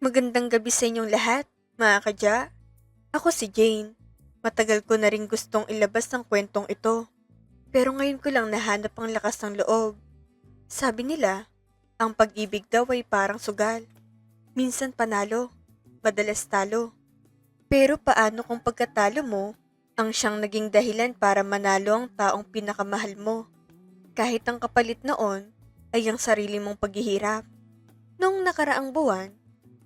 Magandang gabi sa inyong lahat, mga kadya. Ako si Jane. Matagal ko na rin gustong ilabas ang kwentong ito, pero ngayon ko lang nahanap ang lakas ng loob. Sabi nila, ang pag-ibig daw ay parang sugal. Minsan panalo, madalas talo. Pero paano kung pagkatalo mo, ang siyang naging dahilan para manalo ang taong pinakamahal mo? Kahit ang kapalit noon ay ang sarili mong paghihirap. Noong nakaraang buwan,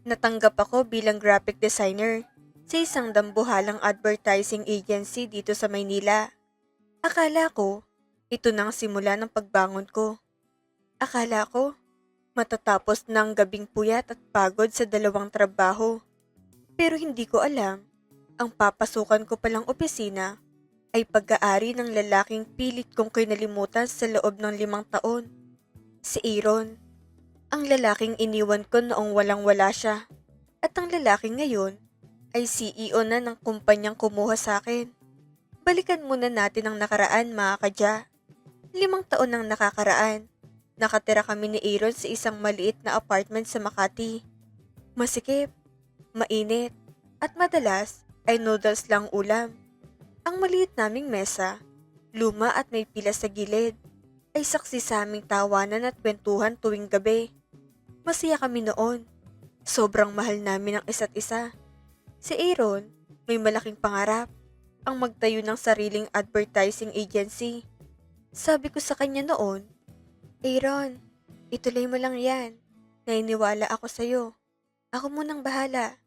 natanggap ako bilang graphic designer sa isang dambuhalang advertising agency dito sa Maynila. Akala ko, ito nang simula ng pagbangon ko. Akala ko, matatapos ng gabing puyat at pagod sa dalawang trabaho. Pero hindi ko alam, ang papasukan ko palang opisina ay pag-aari ng lalaking pilit kong kinalimutan sa loob ng 5 taon. Si Aaron, ang lalaking iniwan ko noong walang-wala siya. At ang lalaking ngayon ay CEO na ng kumpanyang kumuha sa akin. Balikan muna natin ang nakaraan, mga kadya. 5 taon nang nakakaraan. Nakatira kami ni Aaron sa isang maliit na apartment sa Makati. Masikip, mainit, at madalas ay noodles lang ulam. Ang maliit naming mesa, luma at may pila sa gilid, ay saksi sa aming tawanan at kwentuhan tuwing gabi. Masaya kami noon. Sobrang mahal namin ang isa't isa. Si Aaron, may malaking pangarap, ang magtayo ng sariling advertising agency. Sabi ko sa kanya noon, Aaron, ituloy mo lang yan. Nainiwala ako sa'yo. Ako munang bahala.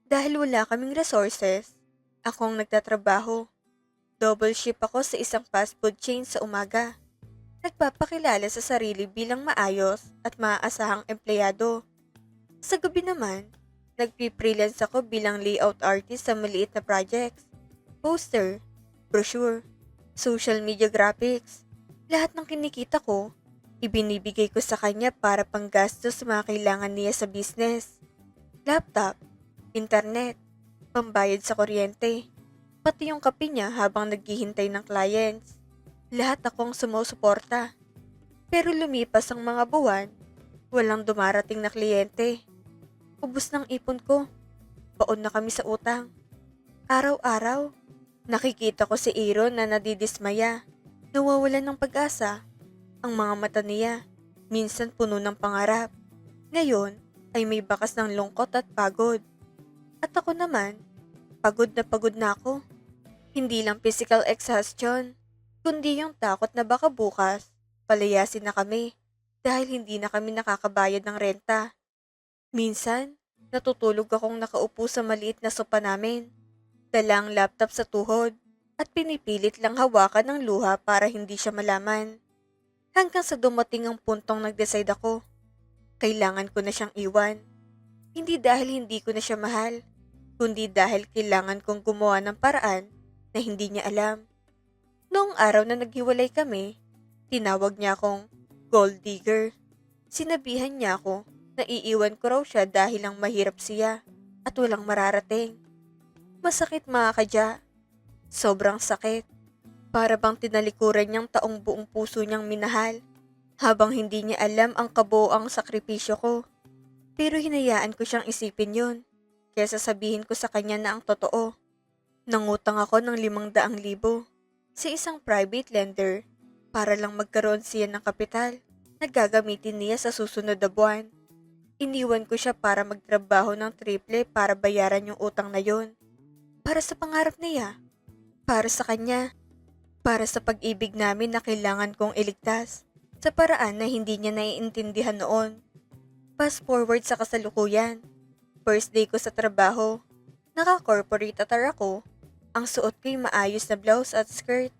Dahil wala kaming resources, ako ang nagtatrabaho. Double shift ako sa isang fast food chain sa umaga. Nagpapakilala sa sarili bilang maayos at maaasahang empleyado. Sa gabi naman, nagpi-freelance ako bilang layout artist sa maliit na projects. Poster, brochure, social media graphics. Lahat ng kinikita ko, ibinibigay ko sa kanya para panggastos sa mga kailangan niya sa business. Laptop, internet, pambayad sa kuryente, pati yung kape niya habang naghihintay ng clients. Lahat akong sumusuporta. Pero lumipas ang mga buwan, walang dumarating na kliyente. Ubus ng ipon ko. Baon na kami sa utang. Araw-araw, nakikita ko si Aaron na nadidismaya. Nawawalan ng pag-asa. Ang mga mata niya, minsan puno ng pangarap. Ngayon, ay may bakas ng lungkot at pagod. At ako naman, pagod na ako. Hindi lang physical exhaustion, kundi yung takot na baka bukas, palayasin na kami dahil hindi na kami nakakabayad ng renta. Minsan, natutulog akong nakaupo sa maliit na sopa namin, dala ang laptop sa tuhod, at pinipilit lang hawakan ng luha para hindi siya malaman. Hanggang sa dumating ang puntong nag-decide ako, kailangan ko na siyang iwan. Hindi dahil hindi ko na siya mahal, kundi dahil kailangan kong gumawa ng paraan na hindi niya alam. Noong araw na naghiwalay kami, tinawag niya akong gold digger. Sinabihan niya ako na iiwan ko raw siya dahil lang mahirap siya at walang mararating. Masakit, mga kadya. Sobrang sakit. Para bang tinalikuran niyang taong buong puso niyang minahal habang hindi niya alam ang kabuoang sakripisyo ko. Pero hinayaan ko siyang isipin yun kaysa sabihin ko sa kanya na ang totoo. Nangutang ako ng 500,000 sa isang private lender para lang magkaroon siya ng kapital na gagamitin niya sa susunod na buwan. Iniwan ko siya para magtrabaho ng triple para bayaran yung utang na yun. Para sa pangarap niya, para sa kanya, para sa pag-ibig namin na kailangan kong iligtas sa paraan na hindi niya naiintindihan noon. Fast forward sa kasalukuyan, first day ko sa trabaho, naka-corporate attire ako. Ang suot ko'y maayos na blouse at skirt.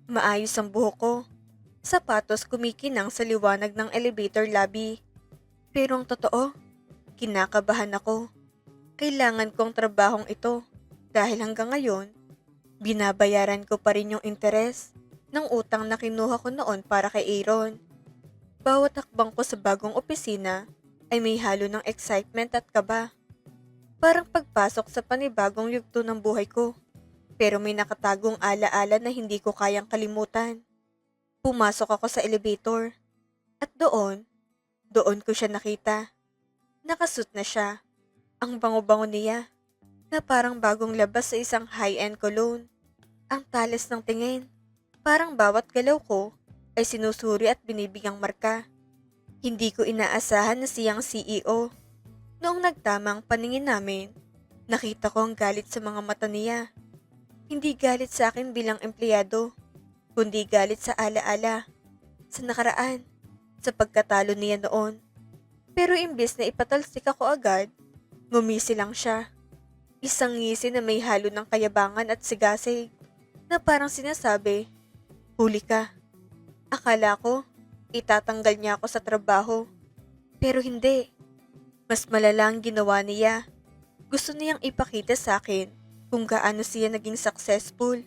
Maayos ang buhok ko. Sapatos kumikinang sa liwanag ng elevator lobby. Pero ang totoo, kinakabahan ako. Kailangan kong trabahong ito dahil hanggang ngayon, binabayaran ko pa rin yung interes ng utang na kinuha ko noon para kay Aaron. Bawat hakbang ko sa bagong opisina ay may halo ng excitement at kaba. Parang pagpasok sa panibagong yugto ng buhay ko. Pero may nakatagong alaala na hindi ko kayang kalimutan. Pumasok ako sa elevator. At doon ko siya nakita. Nakasuot na siya. Ang bango-bango niya, na parang bagong labas sa isang high-end cologne. Ang talas ng tingin, parang bawat galaw ko ay sinusuri at binibigyang marka. Hindi ko inaasahan na siyang CEO. Noong nagtamang paningin namin, nakita ko ang galit sa mga mata niya. Hindi galit sa akin bilang empleyado, kundi galit sa alaala, sa nakaraan, sa pagkatalo niya noon. Pero imbes na ipatalsik ako agad, ngumisi lang siya. Isang ngisi na may halo ng kayabangan at sigasig, na parang sinasabi, huli ka. Akala ko, itatanggal niya ako sa trabaho. Pero hindi. Mas malala ang ginawa niya. Gusto niyang ipakita sa akin kung gaano siya naging successful,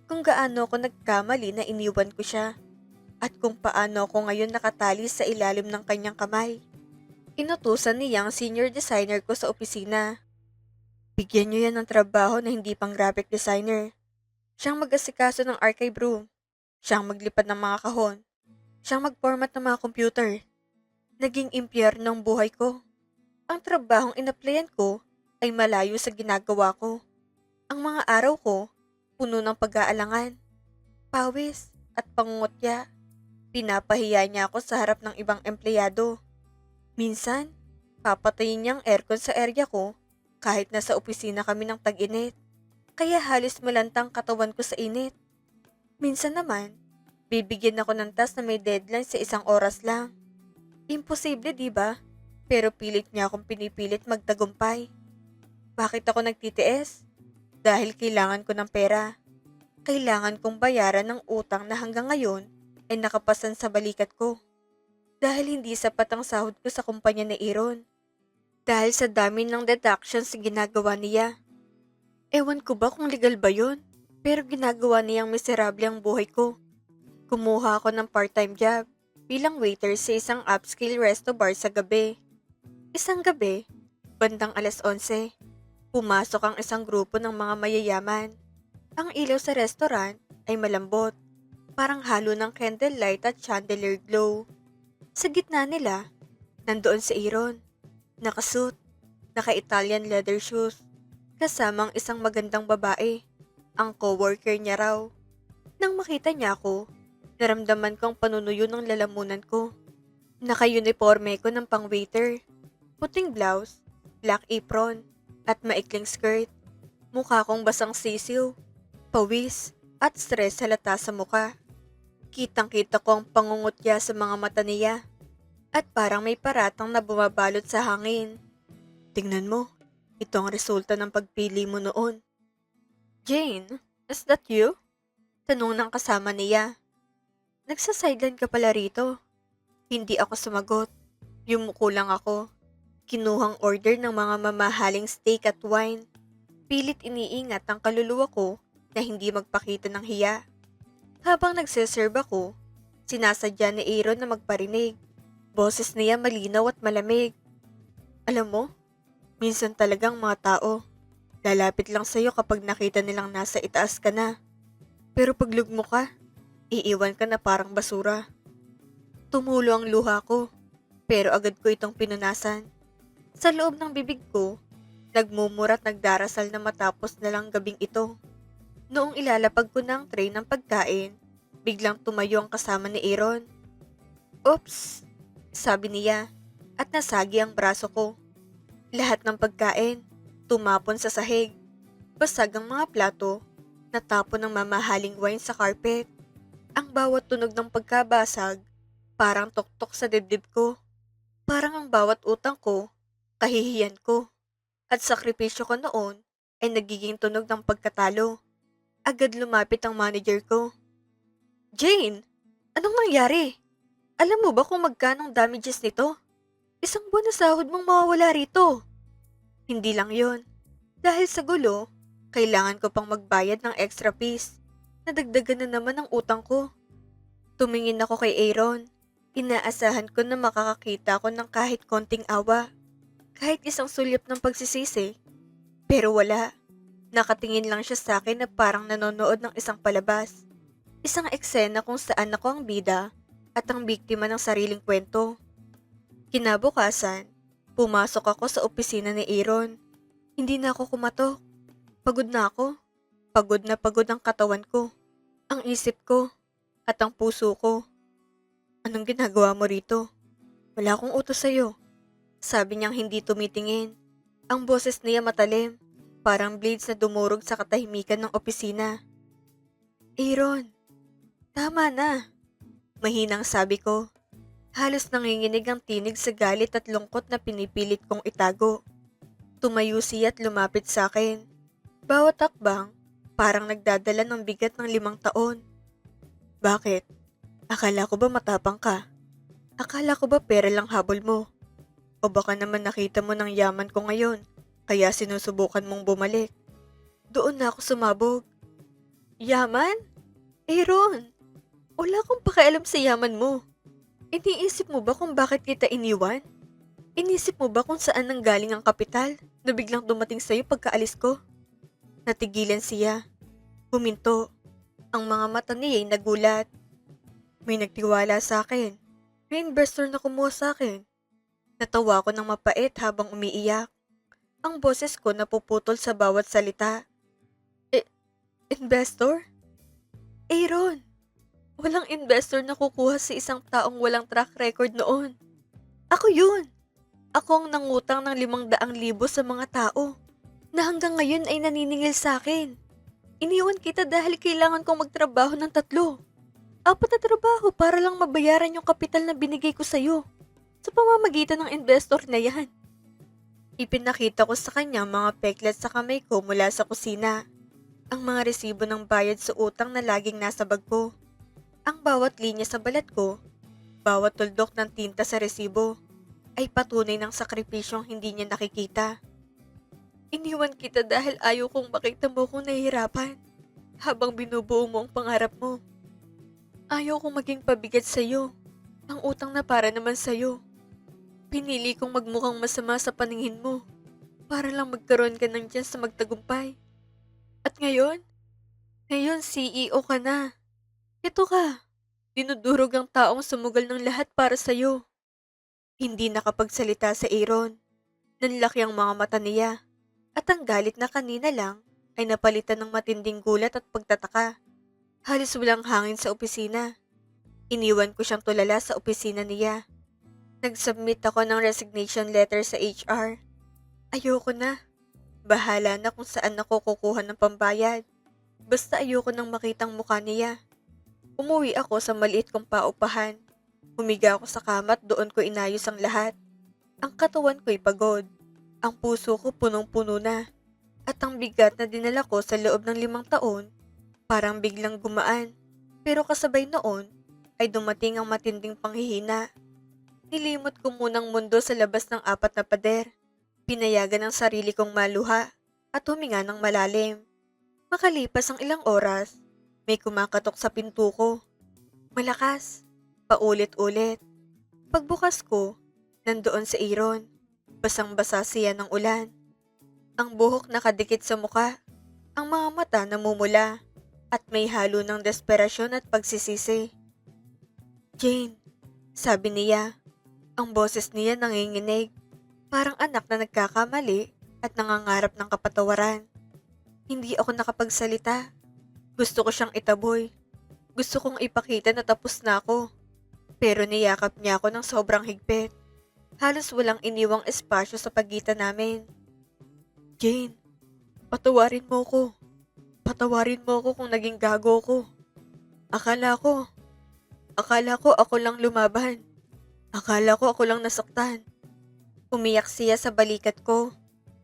kung gaano ako nagkamali na iniwan ko siya, at kung paano ako ngayon nakatali sa ilalim ng kanyang kamay. Inutusan niya ang senior designer ko sa opisina. Bigyan niyo yan ng trabaho na hindi pang graphic designer. Siyang mag-asikaso ng archive room. Siyang maglipad ng mga kahon. Siyang mag-format ng mga computer. Naging impyerno ang buhay ko. Ang trabahong inaplayan ko ay malayo sa ginagawa ko. Ang mga araw ko, puno ng pag-aalangan, pawis at pangungutya. Pinapahiya niya ako sa harap ng ibang empleyado. Minsan, papatayin niya ang aircon sa area ko kahit nasa opisina kami ng tag-init. Kaya halos malantang katawan ko sa init. Minsan naman, bibigyan ako ng task na may deadline sa 1 oras lang. Imposible, di ba? Pero pilit niya akong pinipilit magtagumpay. Bakit ako nagtitiis? Dahil kailangan ko ng pera. Kailangan kong bayaran ng utang na hanggang ngayon ay nakapasan sa balikat ko. Dahil hindi sapat ang sahod ko sa kumpanya ni Aaron. Dahil sa dami ng deductions na ginagawa niya. Ewan ko ba kung legal ba yun? Pero ginagawa niyang miserable ang buhay ko. Kumuha ako ng part-time job bilang waiter sa isang upscale resto bar sa gabi. Isang gabi, bandang 11:00, pumasok ang isang grupo ng mga mayayaman. Ang ilaw sa restaurant ay malambot, parang halo ng candlelight at chandelier glow. Sa gitna nila, nandoon si Aaron, nakasuit, naka-Italian leather shoes, kasamang isang magandang babae, ang coworker niya raw. Nang makita niya ako, naramdaman ko ang panunuyo ng lalamunan ko. Naka-uniforme ko ng pang-waiter, puting blouse, black apron, at maikling skirt. Mukha kong basang sisiw, pawis, at stress halata sa muka. Kitang-kita ko ang pangungutya sa mga mata niya, at parang may paratang na bumabalot sa hangin. Tingnan mo, ito ang resulta ng pagpili mo noon. Jane, is that you? Tanong ng kasama niya. Nagsa-sideline ka pala rito. Hindi ako sumagot. Yumuko lang ako. Kinuhang order ng mga mamahaling steak at wine. Pilit iniingat ang kaluluwa ko na hindi magpakita ng hiya. Habang nagsiserve ako, sinasadya ni Aaron na magparinig. Boses niya malinaw at malamig. Alam mo, minsan talagang mga tao, lalapit lang sa'yo kapag nakita nilang nasa itaas ka na. Pero pag lugmo ka, iiwan ka na parang basura. Tumulo ang luha ko, pero agad ko itong pinunasan. Sa loob ng bibig ko, nagmumura at nagdarasal na matapos na lang gabing ito. Noong ilalapag ko ng tray ng pagkain, biglang tumayo ang kasama ni Aaron. Oops, sabi niya, at nasagi ang braso ko. Lahat ng pagkain, tumapon sa sahig. Basag ang mga plato, natapon ng mamahaling wine sa carpet. Ang bawat tunog ng pagkabasag, parang tuktok sa dibdib ko. Parang ang bawat utang ko, kahihiyan ko. At sakripisyo ko noon ay nagiging tunog ng pagkatalo. Agad lumapit ang manager ko. Jane, anong nangyari? Alam mo ba kung magkanong damages nito? 1 buwan na sahod mong mawawala rito. Hindi lang yon. Dahil sa gulo, kailangan ko pang magbayad ng extra fees. Nadagdagan na naman ang utang ko. Tumingin ako kay Aaron. Inaasahan ko na makakakita ako ng kahit konting awa. Kahit isang sulyap ng pagsisisi. Pero wala. Nakatingin lang siya sa akin na parang nanonood ng isang palabas. Isang eksena kung saan ako ang bida at ang biktima ng sariling kwento. Kinabukasan, Pumasok ako sa opisina ni Aaron. Hindi na ako kumatok. Pagod na ako. Pagod na pagod ang katawan ko, ang isip ko, at ang puso ko. Anong ginagawa mo rito? Wala akong utos sa'yo. Sabi niyang hindi tumitingin. Ang boses niya matalim, parang blades na dumurog sa katahimikan ng opisina. Aaron, tama na. Mahinang sabi ko. Halos nanginginig ang tinig sa galit at lungkot na pinipilit kong itago. Tumayo siya at lumapit sa akin. Bawat takbang, parang nagdadala ng bigat ng 5 taon. Bakit? Akala ko ba matapang ka? Akala ko ba pera lang habol mo? O baka naman nakita mo ng yaman ko ngayon, kaya sinusubukan mong bumalik. Doon na ako sumabog. Yaman? Aaron, wala akong pakialam sa yaman mo. Iniisip mo ba kung bakit kita iniwan? Inisip mo ba kung saan nanggaling ang kapital na biglang dumating sa'yo pagkaalis ko? Natigilan siya. Huminto. Ang mga mata niya ay nagulat. May nagtiwala sa akin. May investor na kumuha sa akin. Natawa ko ng mapait habang umiiyak. Ang boses ko napuputol sa bawat salita. Investor? Aaron, walang investor na kukuha sa isang taong walang track record noon. Ako yun. Ako ang nangutang ng 500,000 sa mga tao na hanggang ngayon ay naniningil sa akin. Iniwan kita dahil kailangan kong magtrabaho ng 3. 4 na trabaho para lang mabayaran yung kapital na binigay ko sa'yo sa pamamagitan ng investor na yan. Ipinakita ko sa kanya mga peklat sa kamay ko mula sa kusina. Ang mga resibo ng bayad sa utang na laging nasa bag ko. Ang bawat linya sa balat ko, bawat tuldok ng tinta sa resibo, ay patunay ng sakripisyong hindi niya nakikita. Iniwan kita dahil ayaw kong makita mo kung nahihirapan habang binubuo mo ang pangarap mo. Ayaw kong maging pabigat sa'yo, ang utang na para naman sa'yo. Pinili kong magmukhang masama sa paningin mo para lang magkaroon ka ng chance sa magtagumpay. At ngayon CEO ka na. Ito ka, dinudurog ang taong sumugal ng lahat para sa'yo. Hindi nakapagsalita sa Aaron. Nanlaki ang mga mata niya. At ang galit na kanina lang ay napalitan ng matinding gulat at pagtataka. Halos walang hangin sa opisina. Iniwan ko siyang tulala sa opisina niya. Nag-submit ako ng resignation letter sa HR. Ayoko na. Bahala na kung saan ako kukuha ng pambayad. Basta ayoko nang makitang mukha niya. Umuwi ako sa maliit kong paupahan. Humiga ako sa kama at doon ko inayos ang lahat. Ang katawan ko'y pagod. Ang puso ko punong-puno na. At ang bigat na dinala ko sa loob ng 5 taon, parang biglang gumaan. Pero kasabay noon, ay dumating ang matinding panghihina. Nilimot ko munang mundo sa labas ng 4 na pader. Pinayagan ang sarili kong maluha at huminga ng malalim. Makalipas ang ilang oras, may kumakatok sa pinto ko. Malakas, paulit-ulit. Pagbukas ko, nandoon si Aaron. Basang-basa siya ng ulan. Ang buhok nakadikit sa muka, ang mga mata namumula, at may halo ng desperasyon at pagsisisi. Jane, sabi niya. Ang boses niya nanginginig. Parang anak na nagkakamali at nangangarap ng kapatawaran. Hindi ako nakapagsalita. Gusto ko siyang itaboy. Gusto kong ipakita na tapos na ako. Pero niyakap niya ako ng sobrang higpit. Halos walang iniwang espasyo sa pagitan namin. Jane, patawarin mo ko. Patawarin mo ko kung naging gago ko. Akala ko ako lang lumaban. Akala ko ako lang nasaktan. Umiyak siya sa balikat ko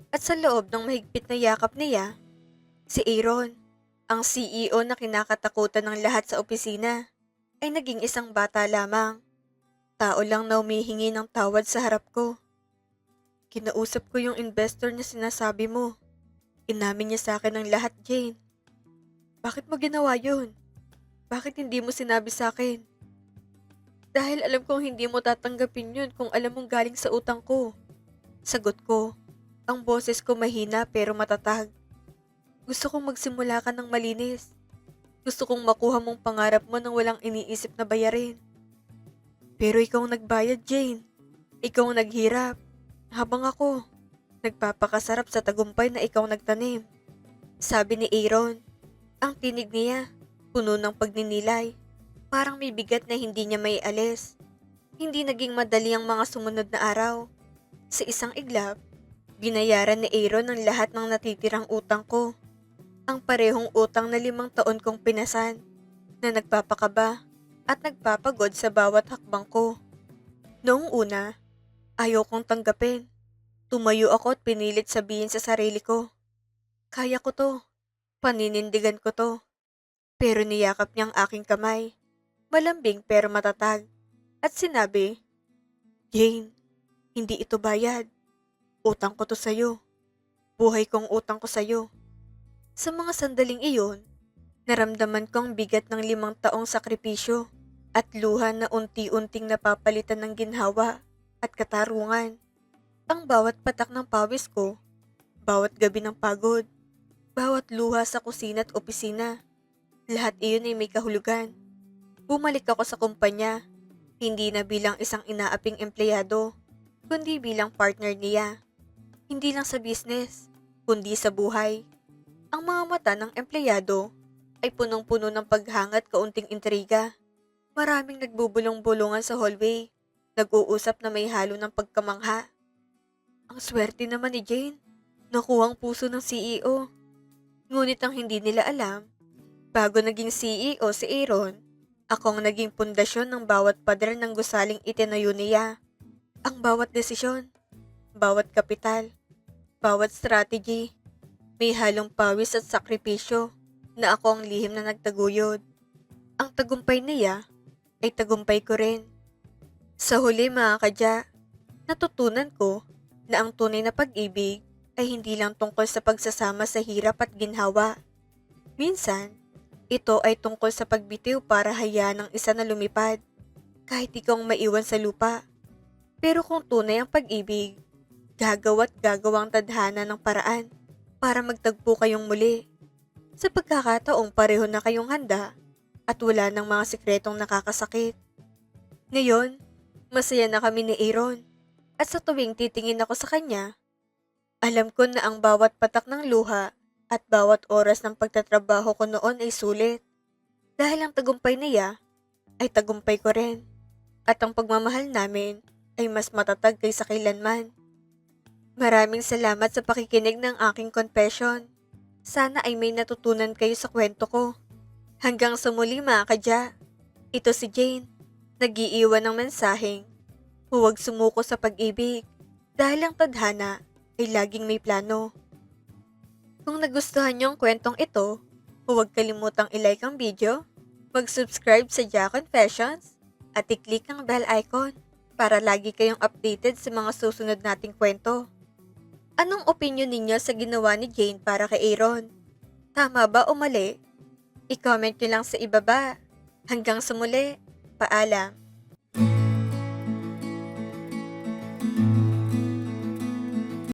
at sa loob ng mahigpit na yakap niya, si Aaron, ang CEO na kinakatakutan ng lahat sa opisina, ay naging isang bata lamang. Tao lang na humihingi ng tawad sa harap ko. Kinausap ko yung investor na sinasabi mo. Inamin niya sa akin ang lahat, Jane. Bakit mo ginawa yun? Bakit hindi mo sinabi sa akin? Dahil alam kong hindi mo tatanggapin yun kung alam mong galing sa utang ko. Sagot ko. Ang boses ko mahina pero matatag. Gusto kong magsimula ka ng malinis. Gusto kong makuha mong pangarap mo nang walang iniisip na bayarin. Pero ikaw ang nagbayad, Jane. Ikaw ang naghirap. habang ako nagpapakasarap sa tagumpay na ikaw nagtanim. Sabi ni Aaron. Ang tinig niya, puno ng pagninilay. Parang may bigat na hindi niya may alis. Hindi naging madali ang mga sumunod na araw. Sa isang iglap, binayaran ni Aaron ang lahat ng natitirang utang ko. Ang parehong utang na 5 taon kong pinasan, na nagpapakaba at nagpapagod sa bawat hakbang ko. Noong una, ayaw kong tanggapin. Tumayo ako at pinilit sabihin sa sarili ko, kaya ko to, paninindigan ko to. Pero niyakap niya ang aking kamay, malambing pero matatag, at sinabi, Jane, hindi ito bayad. Utang ko to sa'yo. Buhay kong utang ko sa'yo. Sa mga sandaling iyon, naramdaman ko ang bigat ng 5 taong sakripisyo at luha na unti-unting napapalitan ng ginhawa at katarungan. Ang bawat patak ng pawis ko, bawat gabi ng pagod, bawat luha sa kusina at opisina, lahat iyon ay may kahulugan. Bumalik ako sa kumpanya, hindi na bilang isang inaaping empleyado, kundi bilang partner niya. Hindi lang sa business, kundi sa buhay. Ang mga mata ng empleyado ay punong-puno ng paghanga at kaunting intriga. Maraming nagbubulong-bulungan sa hallway, nag-uusap na may halo ng pagkamangha. Ang swerte naman ni Jane, nakuha ang puso ng CEO. Ngunit ang hindi nila alam, bago naging CEO si Aaron, ako ang naging pundasyon ng bawat pader ng gusaling itinayo niya. Ang bawat desisyon, bawat kapital, bawat strategy, may halong pawis at sakripisyo na ako ang lihim na nagtaguyod. Ang tagumpay niya ay tagumpay ko rin. Sa huli mga kadya, natutunan ko na ang tunay na pag-ibig ay hindi lang tungkol sa pagsasama sa hirap at ginhawa. Minsan, ito ay tungkol sa pagbitiw para hayaan ng isa na lumipad, kahit ikaw ang maiwan sa lupa. Pero kung tunay ang pag-ibig, gagawa't gagawang tadhana ng paraan para magtagpo kayong muli. Sa pagkakataong pareho na kayong handa at wala ng mga sikretong nakakasakit. Ngayon, masaya na kami ni Aaron. At sa tuwing titingin ako sa kanya, alam ko na ang bawat patak ng luha at bawat oras ng pagtatrabaho ko noon ay sulit. Dahil ang tagumpay niya ay tagumpay ko rin. At ang pagmamahal namin ay mas matatag kaysa kailanman. Maraming salamat sa pakikinig ng aking confession. Sana ay may natutunan kayo sa kwento ko. Hanggang sa muli mga kadya. Ito si Jane, nag-iiwan ng mensaheng, huwag sumuko sa pag-ibig dahil ang tadhana ay laging may plano. Kung nagustuhan niyo ang kwentong ito, huwag kalimutang i-like ang video, mag-subscribe sa Ja Confessions, at i-click ang bell icon para lagi kayong updated sa mga susunod nating kwento. Anong opinion ninyo sa ginawa ni Jane para kay Aaron? Tama ba o mali? I-comment nyo lang sa ibaba. Hanggang sa muli, paalam.